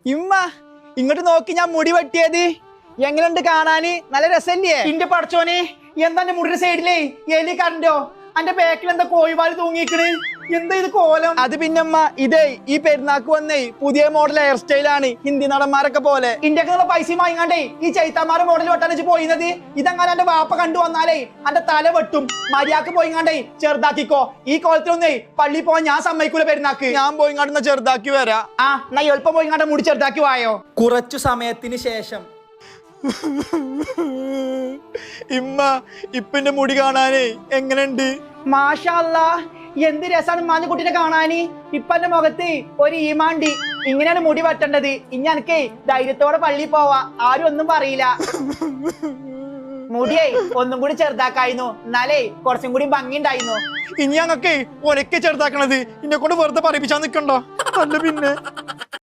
ഇമ്മ ഇങ്ങോട്ട് നോക്കി ഞാൻ മുടി വെട്ടിയത് എങ്ങനെയുണ്ട് കാണാന് നല്ല രസല്ലേ ഇന്റെ പടച്ചോനെ എന്താ എന്റെ മുടിയുടെ സൈഡിലേ എലി കണ്ടോ അന്റെ ബാക്കിൽ എന്താ കോഴിവാല് തൂങ്ങിക്കണ് എന്താ ഇത് കോലം അത് പിന്നമ്മ ഇതേ ഈ പെരുന്നാക്ക് വന്നേ പുതിയ മോഡൽ ഹെയർ സ്റ്റൈലാണ് ഹിന്ദി നടന്മാരൊക്കെ പോലെ ഇന്ത്യക്കുള്ള പൈസ വാങ്ങിക്കാണ്ടേ ഈ ചൈത്താമാരെ മോഡൽ വെട്ടാൻ വെച്ച് പോയിന്നത് ഇതങ്ങനെ എന്റെ വാപ്പ കണ്ടു വന്നാലേ അന്റെ തല വെട്ടും മര്യാദക്ക് പോയിങ്ങാണ്ടേ ചെറുതാക്കിക്കോ ഈ കോലത്തിലൊന്നേ പള്ളി പോവാൻ ഞാൻ സമ്മതിക്കൂല പെരുന്നാക്ക് ഞാൻ പോയിങ്ങാണ്ട് ചെറുതാക്കി വരാ എന്നാ എളുപ്പം പോയിങ്ങാണ്ട് മുടി ചെറുതാക്കി വായോ കുറച്ചു സമയത്തിന് ശേഷം ഇമ്മ ഇപ്പന്റെ മുടി കാണാനേ എങ്ങനെയുണ്ട് മാഷാ അല്ലാ എന്ത് രസാണ് മാഞ്ഞുകുട്ടിനെ കാണാന് ഇപ്പന്റെ മുഖത്ത് ഒരു ഈമാണ്ടി ഇങ്ങനെയാണ് മുടി വെട്ടേണ്ടത് ഇനി എനിക്കേ ധൈര്യത്തോടെ പള്ളി പോവാ ആരും ഒന്നും പറയില്ല മുടിയേ ഒന്നും കൂടി ചെറുതാക്കായിരുന്നു എന്നാലേ കുറച്ചും കൂടി ഭംഗി ഉണ്ടായിരുന്നു ഇനി ഞങ്ങൾക്ക് ഒരക്കെ ചെറുതാക്കണത് ഇന്നെ കൊണ്ട് വെറുതെ പറയിപ്പിച്ചാ നിക്കണ്ടോ അല്ല പിന്നെ